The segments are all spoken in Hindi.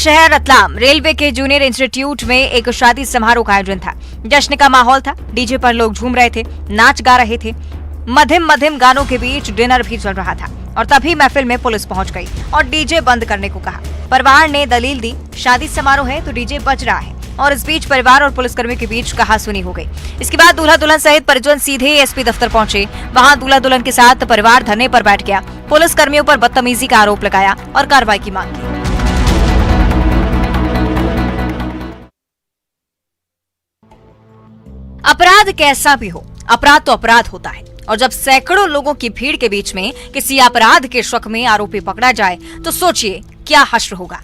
शहर रतलाम रेलवे के जूनियर इंस्टीट्यूट में एक शादी समारोह का आयोजन था। जश्न का माहौल था, डीजे पर लोग झूम रहे थे, नाच गा रहे थे। मध्यम मध्यम गानों के बीच डिनर भी चल रहा था और तभी महफिल में पुलिस पहुंच गई और डीजे बंद करने को कहा। परिवार ने दलील दी, शादी समारोह है तो डीजे बज रहा है, और इस बीच परिवार और पुलिसकर्मियों के बीच कहासुनी हो गई। इसके बाद दूल्हा दुल्हन सहित परिजन सीधे एसपी दफ्तर पहुंचे। वहां दूल्हा दुल्हन के साथ परिवार धरने पर बैठ गया, पुलिसकर्मियों पर बदतमीजी का आरोप लगाया और कार्रवाई की मांग की। अपराध कैसा भी हो, अपराध तो अपराध होता है, और जब सैकड़ों लोगों की भीड़ के बीच में किसी अपराध के शक में आरोपी पकड़ा जाए तो सोचिए क्या हश्र होगा।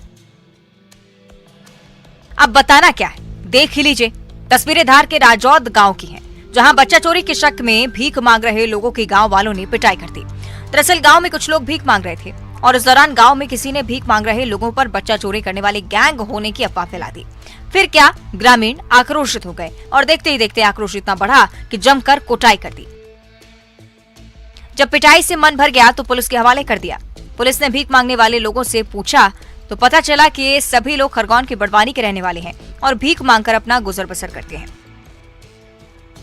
अब बताना क्या है, देख ही लीजिए। तस्वीरें धार के राजौद गांव की हैं, जहां बच्चा चोरी के शक में भीख मांग रहे लोगों की गांव वालों ने पिटाई कर दी। दरअसल गांव में कुछ लोग भीख मांग रहे थे और इस दौरान गांव में किसी ने भीख मांग रहे लोगों पर बच्चा चोरी करने वाली गैंग होने की अफवाह फैला दी। फिर क्या, ग्रामीण आक्रोशित हो गए और देखते ही देखते आक्रोश इतना बढ़ा कि जमकर कुटाई कर दी। जब पिटाई से मन भर गया तो पुलिस के हवाले कर दिया। पुलिस ने भीख मांगने वाले लोगों से पूछा तो पता चला कि ये सभी लोग खरगोन के बड़वानी के रहने वाले हैं और भीख मांगकर अपना गुजर बसर करते हैं।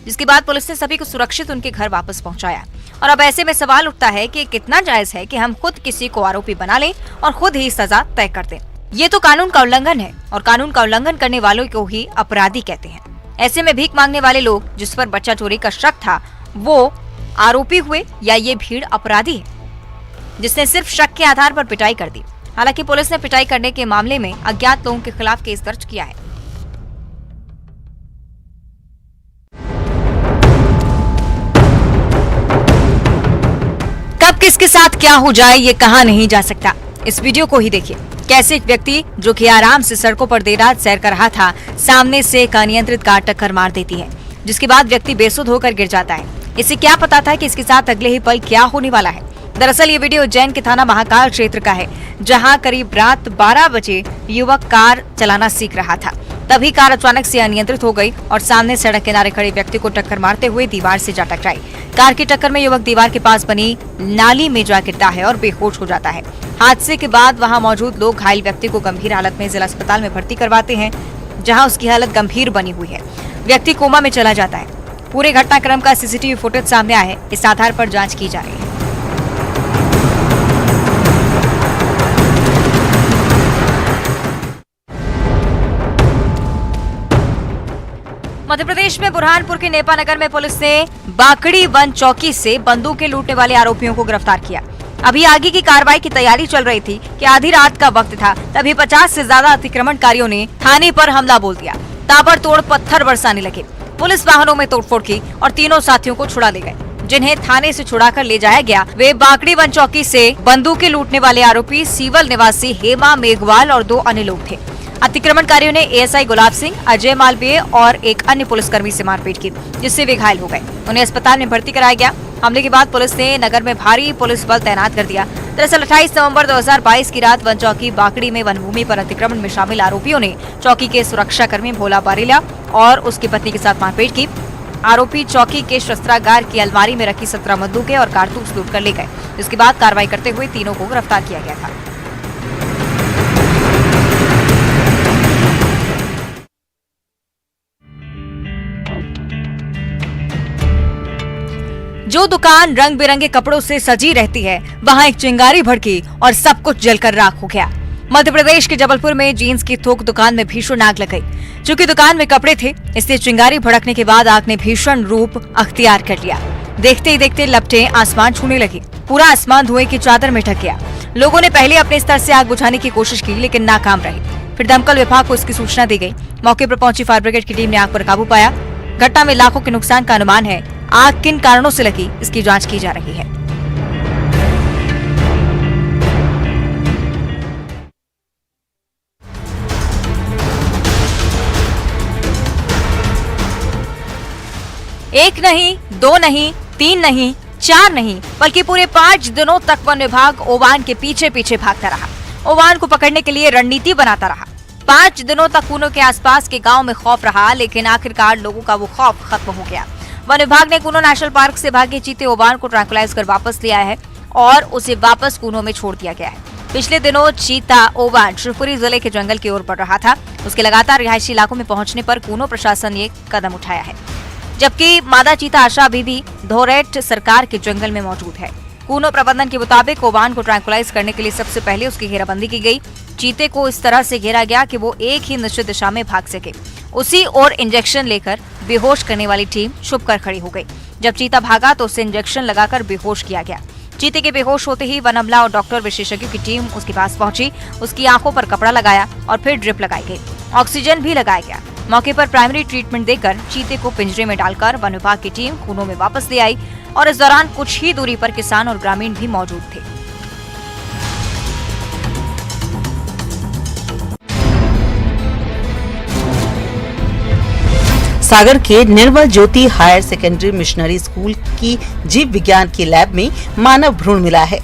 जिसके बाद पुलिस ने सभी को सुरक्षित उनके घर वापस पहुंचाया। और अब ऐसे में सवाल उठता है कि कितना जायज है कि हम खुद किसी को आरोपी बना लें और खुद ही सजा तय कर दें। ये तो कानून का उल्लंघन है और कानून का उल्लंघन करने वालों को ही अपराधी कहते हैं। ऐसे में भीख मांगने वाले लोग जिस पर बच्चा चोरी का शक था वो आरोपी हुए या ये भीड़ अपराधी है जिसने सिर्फ शक के आधार पर पिटाई कर दी। हालांकि पुलिस ने पिटाई करने के मामले में अज्ञात लोगों के खिलाफ केस दर्ज किया है। कब किसके साथ क्या हो जाए ये कहा नहीं जा सकता। इस वीडियो को ही देखिए, कैसे एक व्यक्ति जो कि आराम से सड़कों पर देर रात सैर कर रहा था, सामने से एक अनियंत्रित कार टक्कर मार देती है, जिसके बाद व्यक्ति बेसुध होकर गिर जाता है। इसे क्या पता था कि इसके साथ अगले ही पल क्या होने वाला है। दरअसल ये वीडियो उज्जैन के थाना महाकाल क्षेत्र का है, जहां करीब रात 12 बजे युवक कार चलाना सीख रहा था। तभी कार अचानक से अनियंत्रित हो गई और सामने सड़क किनारे खड़े व्यक्ति को टक्कर मारते हुए दीवार से जा टकराई। कार की टक्कर में युवक दीवार के पास बनी नाली में जा गिरता है और बेहोश हो जाता है। हादसे के बाद वहां मौजूद लोग घायल व्यक्ति को गंभीर हालत में जिला अस्पताल में भर्ती करवाते हैं, जहां उसकी हालत गंभीर बनी हुई है। व्यक्ति कोमा में चला जाता है। पूरे घटनाक्रम का सीसीटीवी फुटेज सामने आया है, इस आधार पर जांच की जा रही है। मध्य प्रदेश में बुरहानपुर के नेपानगर में पुलिस ने बाकड़ी वन चौकी से बंदूकें लूटने वाले आरोपियों को गिरफ्तार किया। अभी आगे की कार्रवाई की तैयारी चल रही थी कि आधी रात का वक्त था, तभी 50 से ज्यादा अतिक्रमणकारियों ने थाने पर हमला बोल दिया। ताबड़तोड़ पत्थर बरसाने लगे, पुलिस वाहनों में तोड़फोड़ की और तीनों साथियों को छुड़ा ले गए। जिन्हें थाने से छुड़ाकर ले जाया गया वे बाकड़ी वन चौकी से बंदूकें लूटने वाले आरोपी सीवल निवासी हेमा मेघवाल और 2 अन्य लोग थे। अतिक्रमणकारियों ने एएसआई गुलाब सिंह, अजय मालवीय और एक अन्य पुलिसकर्मी से मारपीट की, जिससे वे घायल हो गए। उन्हें अस्पताल में भर्ती कराया गया। हमले के बाद पुलिस ने नगर में भारी पुलिस बल तैनात कर दिया। दरअसल 28 नवंबर 2022 की रात वन चौकी बाकड़ी में वन भूमि पर अतिक्रमण में शामिल आरोपियों ने चौकी के सुरक्षाकर्मी भोला बारेला और उसकी पत्नी के साथ मारपीट की। आरोपी चौकी के शस्त्रागार की अलमारी में रखी 17 बंदूकें और कारतूस लूट कर ले गए, जिसके बाद कार्रवाई करते हुए तीनों को गिरफ्तार किया गया था। जो दुकान रंग बिरंगे कपड़ों से सजी रहती है, वहां एक चिंगारी भड़की और सब कुछ जलकर राख हो गया। मध्य प्रदेश के जबलपुर में जींस की थोक दुकान में भीषण आग लग गई। चूंकि दुकान में कपड़े थे, इसलिए चिंगारी भड़कने के बाद आग ने भीषण रूप अख्तियार कर लिया। देखते ही देखते लपटें आसमान छूने लगी, पूरा आसमान धुएं की चादर में ढक गया। लोगों ने पहले अपने स्तर से आग बुझाने की कोशिश की, लेकिन नाकाम रही। फिर दमकल विभाग को इसकी सूचना दी गई। मौके पर पहुंची फायर ब्रिगेड की टीम ने आग पर काबू पाया। घटना में लाखों के नुकसान का अनुमान है। आग किन कारणों से लगी, इसकी जांच की जा रही है। एक नहीं, 2 नहीं, 3 नहीं, 4 नहीं, बल्कि पूरे 5 दिनों तक वन विभाग ओवान के पीछे पीछे भागता रहा। ओवान को पकड़ने के लिए रणनीति बनाता रहा। 5 दिनों तक कूनो के आसपास के गांव में खौफ रहा, लेकिन आखिरकार लोगों का वो खौफ खत्म हो गया। वन विभाग ने कूनो नेशनल पार्क से भागे चीते ओवान को ट्रैंकुलाइज कर वापस ले आया है और उसे वापस कूनो में छोड़ दिया गया है। पिछले दिनों चीता ओवन शिवपुरी जिले के जंगल की ओर बढ़ रहा था। उसके लगातार रिहायशी इलाकों में पहुंचने पर कूनो प्रशासन ने कदम उठाया है, जबकि मादा चीता आशा अभी भी धोरेट सरकार के जंगल में मौजूद है। कूनो प्रबंधन के मुताबिक ओवान को ट्रैंकुलाइज करने के लिए सबसे पहले उसकी घेराबंदी की गई। चीते को इस तरह से घेरा गया कि वो एक ही निश्चित दिशा में भाग सके। उसी और इंजेक्शन लेकर बेहोश करने वाली टीम छुप कर खड़ी हो गई। जब चीता भागा तो उसे इंजेक्शन लगाकर बेहोश किया गया। चीते के बेहोश होते ही वन अमला और डॉक्टर विशेषज्ञों की टीम उसके पास पहुंची। उसकी आंखों पर कपड़ा लगाया और फिर ड्रिप लगाई गई। ऑक्सीजन भी लगाया गया। मौके पर प्राइमरी ट्रीटमेंट देकर चीते को पिंजरे में डालकर वन विभाग की टीम कूनो में वापस ले आई और इस दौरान कुछ ही दूरी पर किसान और ग्रामीण भी मौजूद थे। सागर के निर्मल ज्योति हायर सेकेंडरी मिशनरी स्कूल की जीव विज्ञान की लैब में मानव भ्रूण मिला है।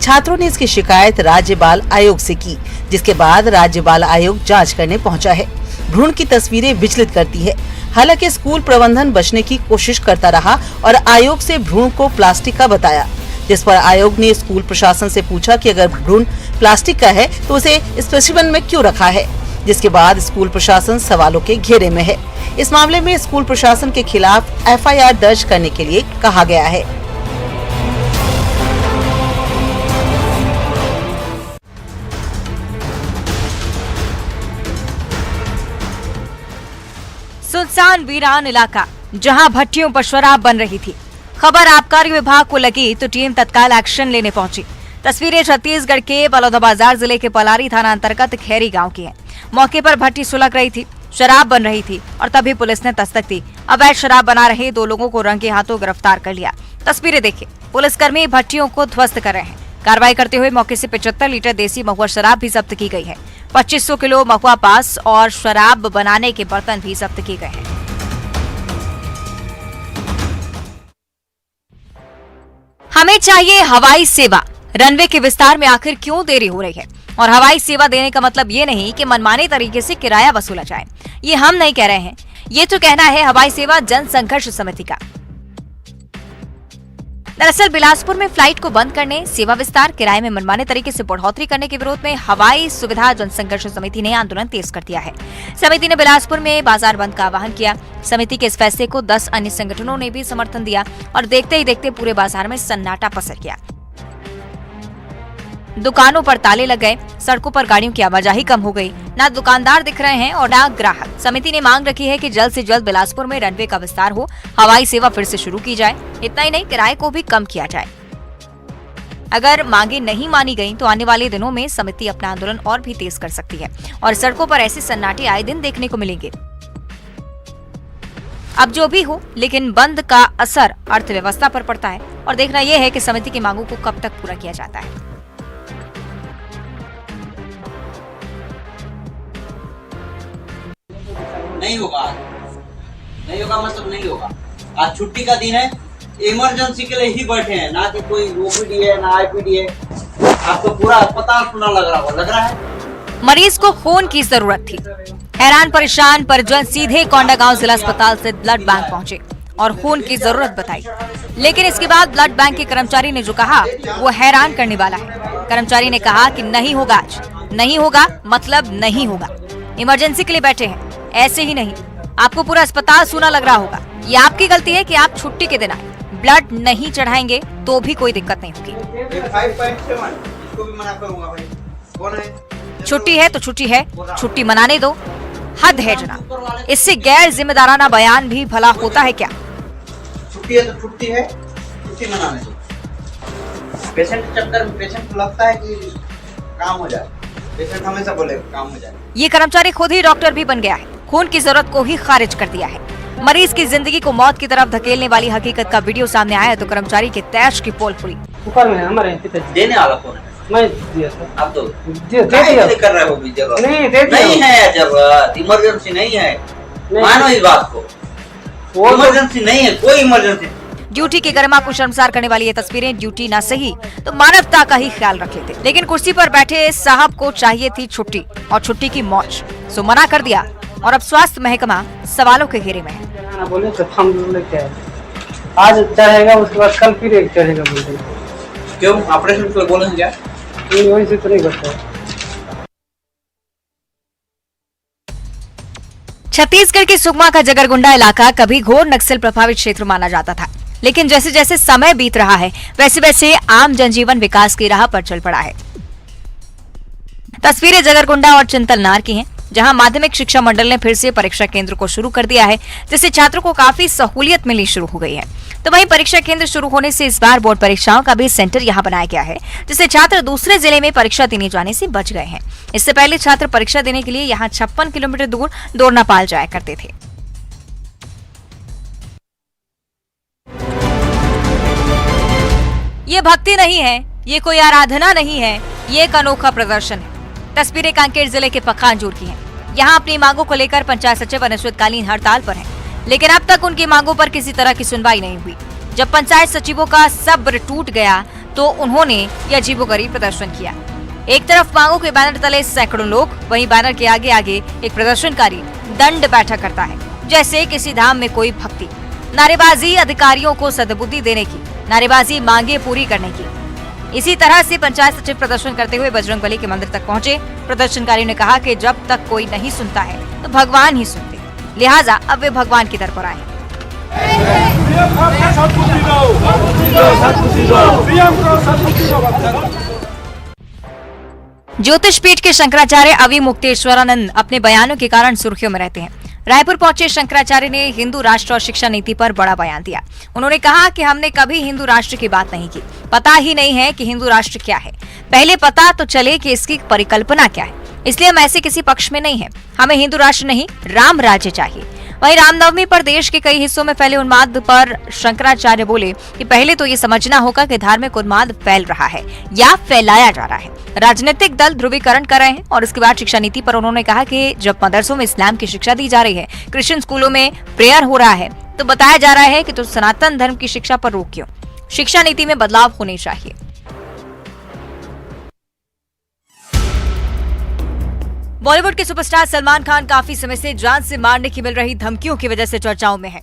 छात्रों ने इसकी शिकायत राज्य बाल आयोग से की, जिसके बाद राज्य बाल आयोग जांच करने पहुंचा है। भ्रूण की तस्वीरें विचलित करती है। हालांकि स्कूल प्रबंधन बचने की कोशिश करता रहा और आयोग से भ्रूण को प्लास्टिक का बताया, जिस पर आयोग ने स्कूल प्रशासन से पूछा कि अगर भ्रूण प्लास्टिक का है तो उसे स्पेसिमेन में क्यों रखा है, जिसके बाद स्कूल प्रशासन सवालों के घेरे में है। इस मामले में स्कूल प्रशासन के खिलाफ एफआईआर दर्ज करने के लिए कहा गया है। सुनसान वीरान इलाका, जहां भट्टियों पर शराब बन रही थी। खबर आबकारी विभाग को लगी तो टीम तत्काल एक्शन लेने पहुंची। तस्वीरें छत्तीसगढ़ के बलौदाबाजार जिले के पलारी थाना अंतर्गत खैरी गांव की हैं। मौके पर भट्टी सुलग रही थी, शराब बन रही थी और तभी पुलिस ने दस्तक दी। अवैध शराब बना रहे 2 लोगों को रंगे हाथों गिरफ्तार कर लिया। तस्वीरें देखिए, पुलिसकर्मी भट्टियों को ध्वस्त कर रहे हैं। कार्रवाई करते हुए मौके से 75 लीटर देसी महुआ शराब भी जब्त की गई है। 2500 किलो महुआ पास और शराब बनाने के बर्तन भी जब्त किए गए हैं। हमें चाहिए हवाई सेवा। रनवे के विस्तार में आखिर क्यों देरी हो रही है? और हवाई सेवा देने का मतलब ये नहीं कि मनमाने तरीके से किराया वसूला जाए। ये हम नहीं कह रहे हैं, ये तो कहना है हवाई सेवा जन संघर्ष समिति का। दरअसल बिलासपुर में फ्लाइट को बंद करने, सेवा विस्तार, किराए में मनमाने तरीके से बढ़ोतरी करने के विरोध में हवाई सुविधा जनसंघर्ष समिति ने आंदोलन तेज कर दिया है। समिति ने बिलासपुर में बाजार बंद का आह्वान किया। समिति के इस फैसले को 10 अन्य संगठनों ने भी समर्थन दिया और देखते ही देखते पूरे बाजार में सन्नाटा पसर गया। दुकानों पर ताले लग गए, सड़कों पर गाड़ियों की आवाजाही कम हो गई, ना दुकानदार दिख रहे हैं और ना ग्राहक। समिति ने मांग रखी है कि जल्द से जल्द बिलासपुर में रनवे का विस्तार हो, हवाई सेवा फिर से शुरू की जाए। इतना ही नहीं, किराए को भी कम किया जाए। अगर मांगे नहीं मानी गयी तो आने वाले दिनों में समिति अपना आंदोलन और भी तेज कर सकती है और सड़कों पर ऐसे सन्नाटे आए दिन देखने को मिलेंगे। अब जो भी हो, लेकिन बंद का असर अर्थव्यवस्था पर पड़ता है और देखना यह है कि समिति की मांगों को कब तक पूरा किया जाता है। नहीं होगा, नहीं होगा मतलब नहीं होगा। आज छुट्टी का दिन है, इमरजेंसी के लिए ही बैठे हैं, ना कि कोई ओपीडी है ना आईपीडी है। आपको पूरा अस्पताल खुला लग रहा है। मरीज को खून की जरूरत थी। हैरान परेशान परिजन सीधे कोंडागांव जिला अस्पताल से ब्लड बैंक पहुंचे और खून की जरूरत बताई। लेकिन इसके बाद ब्लड बैंक के कर्मचारी ने जो कहा वो हैरान करने वाला है। कर्मचारी ने कहा कि नहीं होगा, आज नहीं होगा मतलब नहीं होगा। इमरजेंसी के लिए बैठे हैं, ऐसे ही नहीं। आपको पूरा अस्पताल सूना लग रहा होगा। ये आपकी गलती है कि आप छुट्टी के दिन आए। ब्लड नहीं चढ़ाएंगे तो भी कोई दिक्कत नहीं होगी। छुट्टी है तो छुट्टी है, छुट्टी मनाने दो। हद है जनाब, इससे गैर जिम्मेदाराना बयान भी भला होता है क्या? छुट्टी है तो छुट्टी है, छुट्टी मनाने दो। पेशेंट के चक्कर में पेशेंट को लगता है कि काम हो जाए, पेशेंट हमेशा बोलेगा काम हो जाए। ये कर्मचारी खुद ही डॉक्टर भी बन गया है। खून की जरूरत को ही खारिज कर दिया है। मरीज की जिंदगी को मौत की तरफ धकेलने वाली हकीकत का वीडियो सामने आया तो कर्मचारी के तैश की पोल खुली। ऊपर में हमारे देने वाला कौन है? मैं दिया सर। आप तो दे दिया कर रहे हो भी जरूरत नहीं, दे दिया। नहीं है जरूरत, इमरजेंसी नहीं है। मानो इस बात को, इमरजेंसी नहीं है, कोई इमरजेंसी। ड्यूटी की गरिमा को शर्मसार करने वाली ये तस्वीरें ड्यूटी ना सही तो मानवता का ही ख्याल रख लेते। लेकिन कुर्सी पर बैठे साहब को चाहिए थी छुट्टी और छुट्टी की मौज, सो मना कर दिया और अब स्वास्थ्य महकमा सवालों के घेरे में है। आज चढ़ेगा, उसके बाद कल फिर एक चढ़ेगा बोलते हैं। क्यों ऑपरेशन के लिए बोले हैं क्या? नहीं, वही से तो नहीं करता है। छत्तीसगढ़ के सुकमा का जगरगुंडा इलाका कभी घोर नक्सल प्रभावित क्षेत्र माना जाता था, लेकिन जैसे जैसे समय बीत रहा है वैसे वैसे आम जनजीवन विकास की राह पर चल पड़ा है। तस्वीरें जगरगुंडा और चिंतलनार की हैं, जहां माध्यमिक शिक्षा मंडल ने फिर से परीक्षा केंद्र को शुरू कर दिया है, जिससे छात्रों को काफी सहूलियत मिलनी शुरू हो गई है। तो वहीं परीक्षा केंद्र शुरू होने से इस बार बोर्ड परीक्षाओं का भी सेंटर यहां बनाया गया है, जिससे छात्र दूसरे जिले में परीक्षा देने जाने से बच गए हैं। इससे पहले छात्र परीक्षा देने के लिए यहां 56 किलोमीटर दूर दोरनापाल जाया करते थे। ये भक्ति नहीं है, ये कोई आराधना नहीं है, ये एक अनोखा प्रदर्शन है। तस्वीरें कांकेर जिले के पखानजोर की हैं। यहाँ अपनी मांगों को लेकर पंचायत सचिव अनिश्चितकालीन हड़ताल पर हैं, लेकिन अब तक उनकी मांगों पर किसी तरह की सुनवाई नहीं हुई। जब पंचायत सचिवों का सब्र टूट गया तो उन्होंने यह अजीबोगरीब प्रदर्शन किया। एक तरफ मांगों के बैनर तले सैकड़ों लोग, वहीं बैनर के आगे आगे एक प्रदर्शनकारी दंड बैठक करता है, जैसे किसी धाम में कोई भक्ति। नारेबाजी अधिकारियों को सद्बुद्धि देने की, नारेबाजी मांगे पूरी करने की। इसी तरह से पंचायत सचिव प्रदर्शन करते हुए बजरंगबली के मंदिर तक पहुंचे। प्रदर्शनकारियों ने कहा कि जब तक कोई नहीं सुनता है तो भगवान ही सुनते, लिहाजा अब वे भगवान की दर पर आए। ज्योतिष पीठ के शंकराचार्य अवि मुक्तेश्वरानंद अपने बयानों के कारण सुर्खियों में रहते हैं। रायपुर पहुंचे शंकराचार्य ने हिंदू राष्ट्र और शिक्षा नीति पर बड़ा बयान दिया। उन्होंने कहा कि हमने कभी हिंदू राष्ट्र की बात नहीं की, पता ही नहीं है कि हिंदू राष्ट्र क्या है। पहले पता तो चले कि इसकी परिकल्पना क्या है, इसलिए हम ऐसे किसी पक्ष में नहीं है। हमें हिंदू राष्ट्र नहीं, राम राज्य चाहिए। वहीं रामनवमी पर देश के कई हिस्सों में फैले उन्माद पर शंकराचार्य बोले कि पहले तो ये समझना होगा कि धार्मिक उन्माद फैल रहा है या फैलाया जा रहा है। राजनीतिक दल ध्रुवीकरण कर रहे हैं। और इसके बाद शिक्षा नीति पर उन्होंने कहा कि जब मदरसों में इस्लाम की शिक्षा दी जा रही है, क्रिश्चियन स्कूलों में प्रेयर हो रहा है, तो बताया जा रहा है कि तो सनातन धर्म की शिक्षा पर रोक क्यों? शिक्षा नीति में बदलाव होने चाहिए। बॉलीवुड के सुपरस्टार सलमान खान काफी समय से जान से मारने की मिल रही धमकियों की वजह से चर्चाओं में है।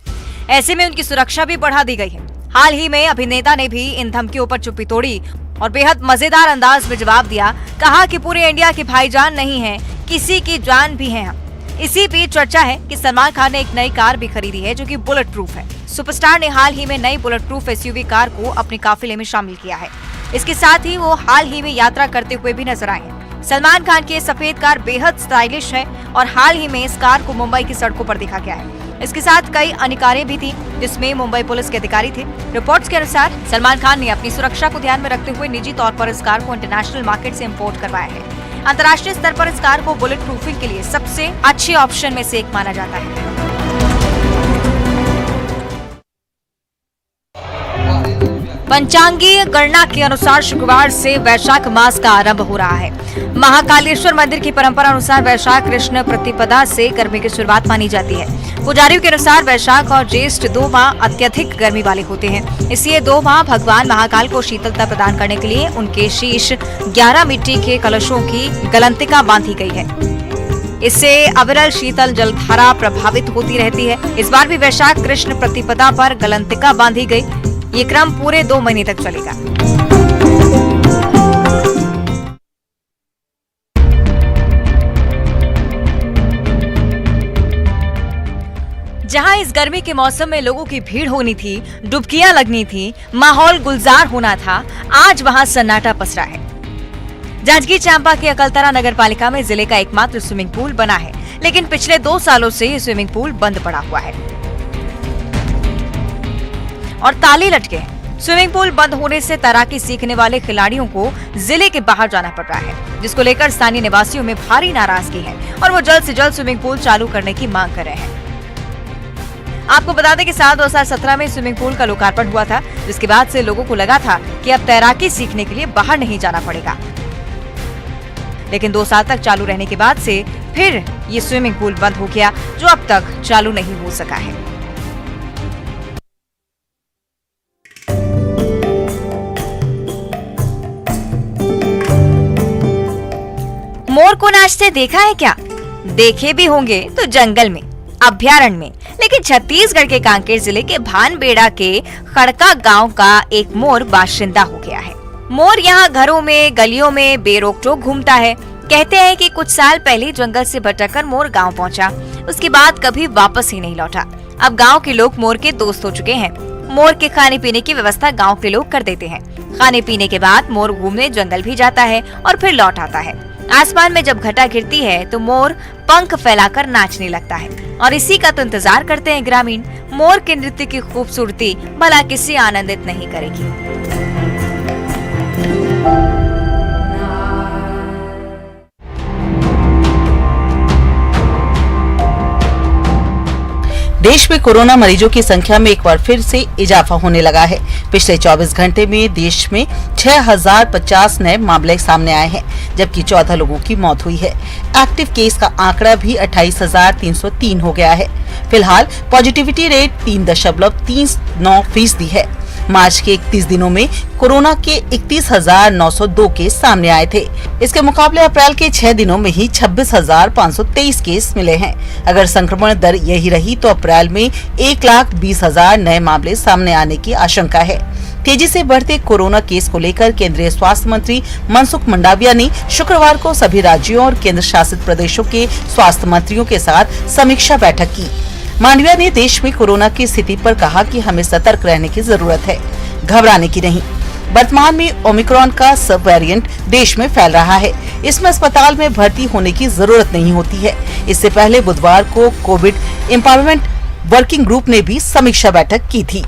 ऐसे में उनकी सुरक्षा भी बढ़ा दी गई है। हाल ही में अभिनेता ने भी इन धमकियों पर चुप्पी तोड़ी और बेहद मजेदार अंदाज में जवाब दिया। कहा कि पूरे इंडिया के भाईजान नहीं है, किसी की जान भी है हम। इसी बीच चर्चा है कि सलमान खान ने एक नई कार भी खरीदी है जो कि बुलेट प्रूफ है। सुपरस्टार ने हाल ही में नई बुलेट प्रूफ एसयूवी कार को अपने काफिले में शामिल किया है। इसके साथ ही वो हाल ही में यात्रा करते हुए भी नजर आए हैं। सलमान खान की सफेद कार बेहद स्टाइलिश है और हाल ही में इस कार को मुंबई की सड़कों पर देखा गया है। इसके साथ कई अन्य कारें भी थी जिसमें मुंबई पुलिस के अधिकारी थे। रिपोर्ट्स के अनुसार सलमान खान ने अपनी सुरक्षा को ध्यान में रखते हुए निजी तौर पर इस कार को इंटरनेशनल मार्केट से इंपोर्ट करवाया है। अंतर्राष्ट्रीय स्तर पर इस कार को बुलेट प्रूफिंग के लिए सबसे अच्छे ऑप्शन में से एक माना जाता है। पंचांगीय गणना के अनुसार शुक्रवार से वैशाख मास का आरंभ हो रहा है। महाकालेश्वर मंदिर की परंपरा अनुसार वैशाख कृष्ण प्रतिपदा से गर्मी की शुरुआत मानी जाती है। पुजारियों के अनुसार वैशाख और ज्येष्ठ 2 माह अत्यधिक गर्मी वाले होते हैं। इसलिए 2 माह भगवान महाकाल को शीतलता प्रदान करने के लिए उनके शीश 11 मिट्टी के कलशों की गलंतिका बांधी गई है। इससे अविरल शीतल जलधारा प्रभावित होती रहती है। इस बार भी वैशाख कृष्ण प्रतिपदा पर गलंतिका बांधी गई। ये क्रम पूरे 2 महीने तक चलेगा। जहां इस गर्मी के मौसम में लोगों की भीड़ होनी थी, डुबकियां लगनी थी, माहौल गुलजार होना था, आज वहां सन्नाटा पसरा है। जांजगीर चांपा के अकलतरा नगर पालिका में जिले का एकमात्र स्विमिंग पूल बना है, लेकिन पिछले 2 सालों से ये स्विमिंग पूल बंद पड़ा हुआ है और ताले लटके हैं। स्विमिंग पूल बंद होने से तैराकी सीखने वाले खिलाड़ियों को जिले के बाहर जाना पड़ रहा है, जिसको लेकर स्थानीय निवासियों में भारी नाराजगी है और वो जल्द से जल्द स्विमिंग पूल चालू करने की मांग कर रहे हैं। आपको बता दें कि साल 2017 में स्विमिंग पूल का लोकार्पण हुआ था, जिसके बाद से लोगों को लगा था कि अब तैराकी सीखने के लिए बाहर नहीं जाना पड़ेगा। लेकिन 2 साल तक चालू रहने के बाद से फिर ये स्विमिंग पूल बंद हो गया, जो अब तक चालू नहीं हो सका है। मोर को नाचते देखा है क्या? देखे भी होंगे तो जंगल में। अभ्यारण्य में। लेकिन छत्तीसगढ़ के कांकेर जिले के भानबेड़ा के खड़का गांव का एक मोर बाशिंदा हो गया है। मोर यहाँ घरों में, गलियों में बेरोक टोक घूमता है। कहते हैं कि कुछ साल पहले जंगल से भटककर मोर गांव पहुंचा, उसके बाद कभी वापस ही नहीं लौटा। अब गांव के लोग मोर के दोस्त हो चुके हैं। मोर के खाने पीने की व्यवस्था गांव के लोग कर देते हैं। खाने पीने के बाद मोर घूमने जंगल भी जाता है और फिर लौट आता है। आसमान में जब घटा गिरती है तो मोर पंख फैलाकर नाचने लगता है और इसी का तो इंतजार करते हैं ग्रामीण। मोर के नृत्य की खूबसूरती भला किसे आनंदित नहीं करेगी। देश में कोरोना मरीजों की संख्या में एक बार फिर से इजाफा होने लगा है। पिछले 24 घंटे में देश में 6050 नए मामले सामने आए हैं, जबकि 14 लोगों की मौत हुई है। एक्टिव केस का आंकड़ा भी 28,303 हो गया है। फिलहाल पॉजिटिविटी रेट 3.39% है। मार्च के 31 दिनों में कोरोना के 31,902 केस सामने आए थे। इसके मुकाबले अप्रैल के 6 दिनों में ही 26,523 केस मिले हैं। अगर संक्रमण दर यही रही तो अप्रैल में 1,20,000 नए मामले सामने आने की आशंका है। तेजी से बढ़ते कोरोना केस को लेकर केंद्रीय स्वास्थ्य मंत्री मनसुख मंडाविया ने शुक्रवार को सभी राज्यों और केंद्र शासित प्रदेशों के स्वास्थ्य मंत्रियों के साथ समीक्षा बैठक की। मांडविया ने देश में कोरोना की स्थिति पर कहा कि हमें सतर्क रहने की जरूरत है, घबराने की नहीं। वर्तमान में ओमिक्रॉन का सब वेरिएंट देश में फैल रहा है। इसमें अस्पताल में भर्ती होने की जरूरत नहीं होती है। इससे पहले बुधवार को कोविड एम्पावरमेंट वर्किंग ग्रुप ने भी समीक्षा बैठक की थी।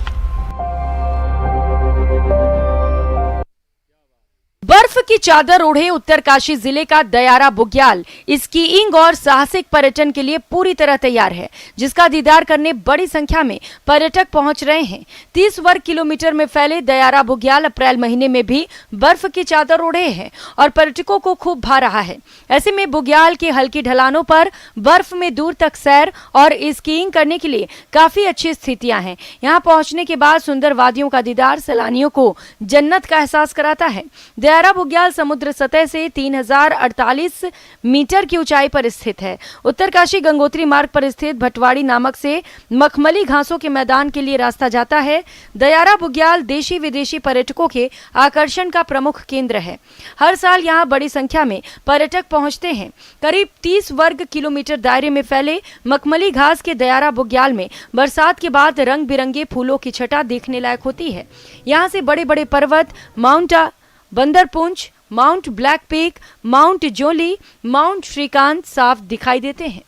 बर्फ की चादर ओढ़े उत्तरकाशी जिले का दयारा बुग्याल स्कीइंग और साहसिक पर्यटन के लिए पूरी तरह तैयार है, जिसका दीदार करने बड़ी संख्या में पर्यटक पहुंच रहे हैं। 30 वर्ग किलोमीटर में फैले दयारा बुग्याल अप्रैल महीने में भी बर्फ की चादर ओढ़े है और पर्यटकों को खूब भा रहा है। ऐसे में बुग्याल की हल्की ढलानों पर बर्फ में दूर तक सैर और स्कीइंग करने के लिए काफी अच्छी स्थितियां हैं। यहाँ पहुंचने के बाद सुंदर वादियों का दीदार सैलानियों को जन्नत का एहसास कराता है। दयारा बुग्याल समुद्र सतह से 3048 मीटर की ऊंचाई पर स्थित है। उत्तरकाशी गंगोत्री मार्ग पर स्थित भटवाड़ी नामक से मखमली घासों के मैदान के लिए रास्ता जाता है। दयारा बुग्याल देशी विदेशी पर्यटकों के आकर्षण का प्रमुख केंद्र है। हर साल यहां बड़ी संख्या में पर्यटक पहुंचते हैं। करीब 30 वर्ग किलोमीटर दायरे में फैले मखमली घास के दयारा बुग्याल में बरसात के बाद रंग बिरंगे फूलों की छटा देखने लायक होती है। यहाँ से बड़े बड़े पर्वत Mount Bandarpunch, Mount Black Peak, Mount Joli, Mount Shrikant साफ दिखाई देते हैं।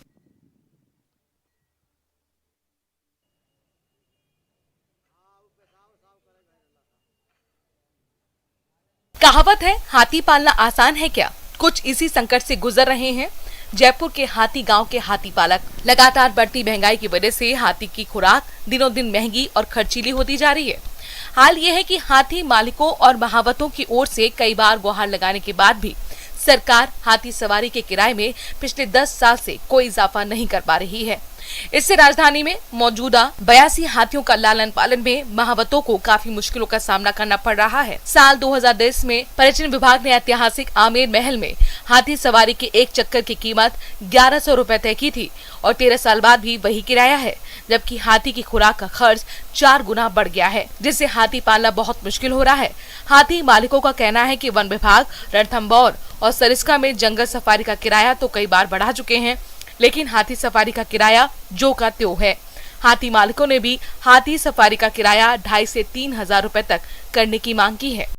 कहावत है, हाथी पालना आसान है क्या? कुछ इसी संकट से गुजर रहे हैं जयपुर के हाथी गांव के हाथी पालक। लगातार बढ़ती महंगाई की वजह से हाथी की खुराक दिनों दिन महंगी और खर्चीली होती जा रही है। हाल ये है कि हाथी मालिकों और महावतों की ओर से कई बार गुहार लगाने के बाद भी सरकार हाथी सवारी के किराए में पिछले 10 साल से कोई इजाफा नहीं कर पा रही है। इससे राजधानी में मौजूदा 82 हाथियों का लालन पालन में महावतों को काफी मुश्किलों का सामना करना पड़ रहा है। साल 2010 में पर्यटन विभाग ने ऐतिहासिक आमेर महल में हाथी सवारी के एक चक्कर की कीमत 1100 रुपए तय की थी और 13 साल बाद भी वही किराया है, जबकि हाथी की खुराक का खर्च 4 गुना बढ़ गया है, जिससे हाथी पालना बहुत मुश्किल हो रहा है। हाथी मालिकों का कहना है कि वन विभाग रणथंभौर और सरिस्का में जंगल सफारी का किराया तो कई बार बढ़ा चुके हैं, लेकिन हाथी सफारी का किराया जो का त्यों है। हाथी मालिकों ने भी हाथी सफारी का किराया 2500 से 3000 रुपए तक करने की मांग की है।